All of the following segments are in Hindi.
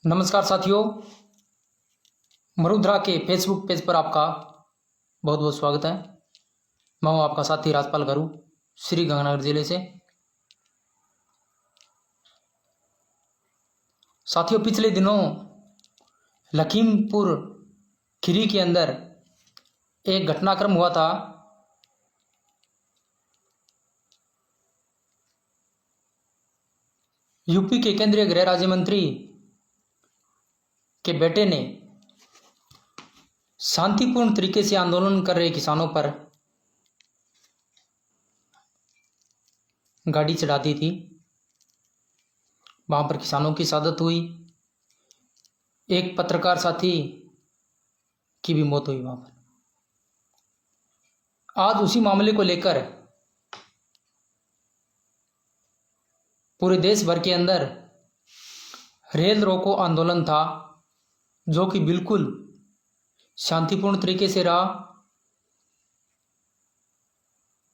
नमस्कार साथियों, मरुद्रा के फेसबुक पेज पर आपका बहुत बहुत स्वागत है। मैं हूं आपका साथी राजपाल घरू, श्री गंगानगर जिले से। साथियों, पिछले दिनों लखीमपुर खीरी के अंदर एक घटनाक्रम हुआ था। यूपी के केंद्रीय गृह राज्य मंत्री के बेटे ने शांतिपूर्ण तरीके से आंदोलन कर रहे किसानों पर गाड़ी चढ़ा दी थी। वहां पर किसानों की शहादत हुई, एक पत्रकार साथी की भी मौत हुई। वहां पर आज उसी मामले को लेकर पूरे देश भर के अंदर रेल रोको आंदोलन था, जो कि बिल्कुल शांतिपूर्ण तरीके से रहा।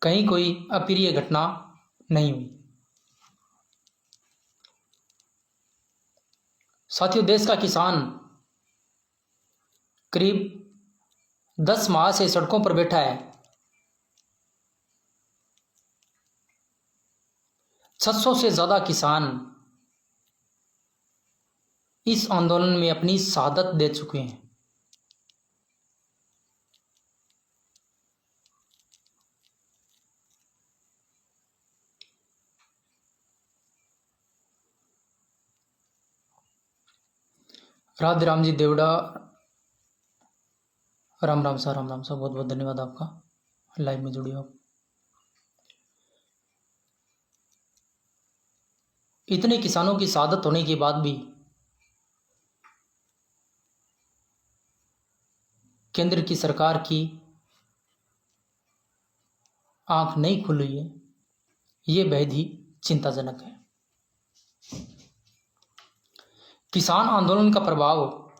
कहीं कोई अप्रिय घटना नहीं हुई। साथियों, देश का किसान करीब 10 माह से सड़कों पर बैठा है। 600 से ज्यादा किसान इस आंदोलन में अपनी शहादत दे चुके हैं। राधे राम जी देवड़ा, राम राम सा, राम राम सा। बहुत बहुत धन्यवाद आपका, लाइव में जुड़े हो। इतने किसानों की शहादत होने के बाद भी केंद्र की सरकार की आंख नहीं खुल रही है, ये बेहद ही चिंताजनक है। किसान आंदोलन का प्रभाव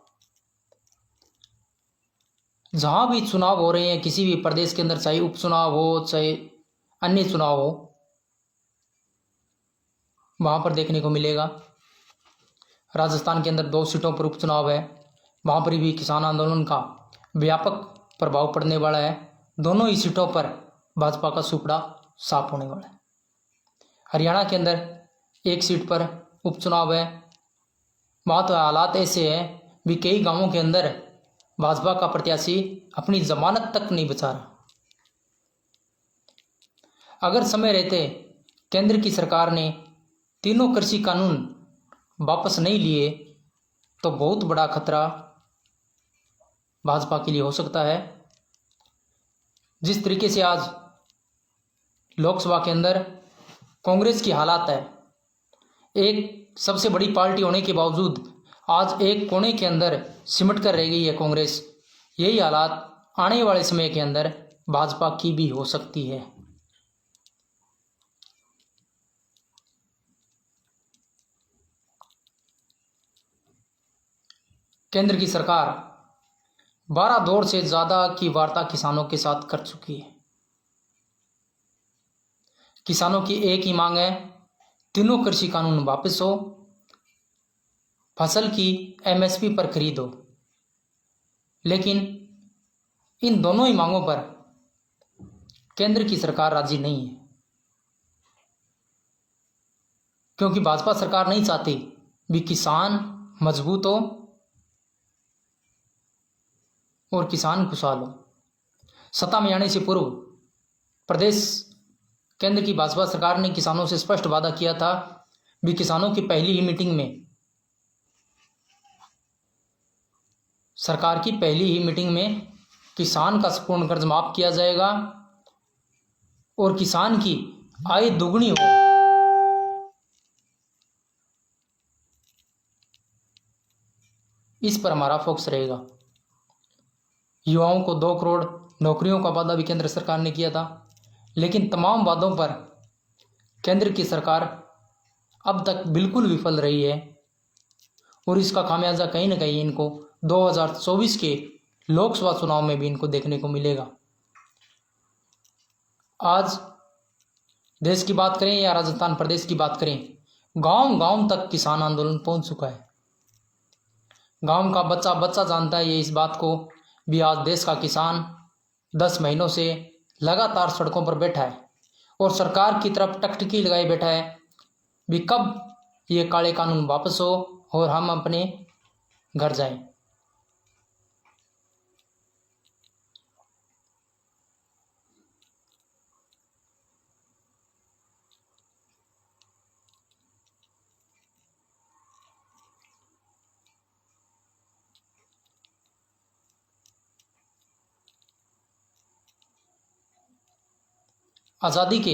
जहां भी चुनाव हो रहे हैं, किसी भी प्रदेश के अंदर, चाहे उपचुनाव हो चाहे अन्य चुनाव हो, वहां पर देखने को मिलेगा। राजस्थान के अंदर 2 सीटों पर उपचुनाव है, वहां पर भी किसान आंदोलन का व्यापक प्रभाव पड़ने वाला है। दोनों ही सीटों पर भाजपा का सुपड़ा साफ होने वाला है। हरियाणा के अंदर 1 सीट पर उपचुनाव है, वहां तो हालात ऐसे हैं भी कई गांवों के अंदर भाजपा का प्रत्याशी अपनी जमानत तक नहीं बचा रहा। अगर समय रहते केंद्र की सरकार ने तीनों कृषि कानून वापस नहीं लिए तो बहुत बड़ा खतरा भाजपा के लिए हो सकता है। जिस तरीके से आज लोकसभा के अंदर कांग्रेस की हालात है, एक सबसे बड़ी पार्टी होने के बावजूद आज एक कोने के अंदर सिमट कर रह गई है कांग्रेस। यही हालात आने वाले समय के अंदर भाजपा की भी हो सकती है। केंद्र की सरकार 12 दौर से ज्यादा की वार्ता किसानों के साथ कर चुकी है। किसानों की एक ही मांग है, तीनों कृषि कानून वापस हो, फसल की एमएसपी पर खरीद हो। लेकिन इन दोनों ही मांगों पर केंद्र की सरकार राजी नहीं है, क्योंकि भाजपा सरकार नहीं चाहती भी किसान मजबूत हो और किसान खुशहाल हो। सत्ता में आने से पूर्व प्रदेश केंद्र की भाजपा सरकार ने किसानों से स्पष्ट वादा किया था भी किसानों की पहली ही मीटिंग में, सरकार की पहली ही मीटिंग में किसान का संपूर्ण कर्ज माफ किया जाएगा और किसान की आय दुगनी हो। इस पर हमारा फोकस रहेगा। युवाओं को 2 करोड़ नौकरियों का वादा भी केंद्र सरकार ने किया था, लेकिन तमाम वादों पर केंद्र की सरकार अब तक बिल्कुल विफल रही है और इसका खामियाजा कहीं ना कहीं इनको 2024 के लोकसभा चुनाव में भी इनको देखने को मिलेगा। आज देश की बात करें या राजस्थान प्रदेश की बात करें, गांव गांव तक किसान आंदोलन पहुंच चुका है। गांव का बच्चा बच्चा जानता है ये इस बात को भी। आज देश का किसान 10 महीनों से लगातार सड़कों पर बैठा है और सरकार की तरफ टकटकी लगाए बैठा है भी कब ये काले कानून वापस हो और हम अपने घर जाएं। आज़ादी के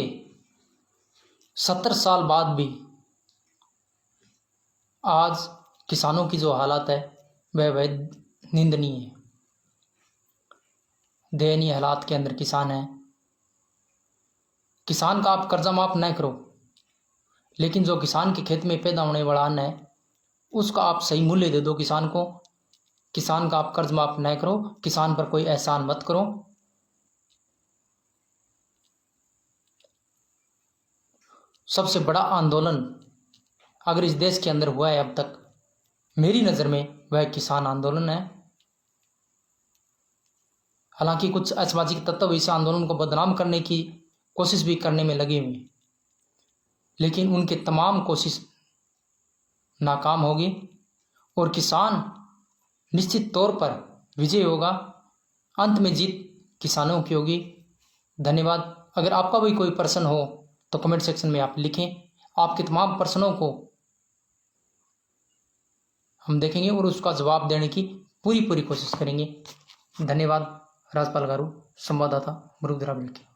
70 साल बाद भी आज किसानों की जो हालत है वह निंदनीय है। दयनीय हालात के अंदर किसान है। किसान का आप कर्जा माफ न करो, लेकिन जो किसान के खेत में पैदा होने वाला अन्न है उसका आप सही मूल्य दे दो किसान को। किसान का आप कर्ज माफ न करो, किसान पर कोई एहसान मत करो। सबसे बड़ा आंदोलन अगर इस देश के अंदर हुआ है अब तक, मेरी नज़र में वह किसान आंदोलन है। हालांकि कुछ असामाजिक तत्व इस आंदोलन को बदनाम करने की कोशिश भी करने में लगे हुए, लेकिन उनके तमाम कोशिश नाकाम होगी और किसान निश्चित तौर पर विजय होगा। अंत में जीत किसानों की होगी। धन्यवाद। अगर आपका भी कोई प्रश्न हो तो कमेंट सेक्शन में आप लिखें। आपके तमाम प्रश्नों को हम देखेंगे और उसका जवाब देने की पूरी कोशिश करेंगे। धन्यवाद। राजपाल गारू, संवाददाता, मुरुद्रा मिलके।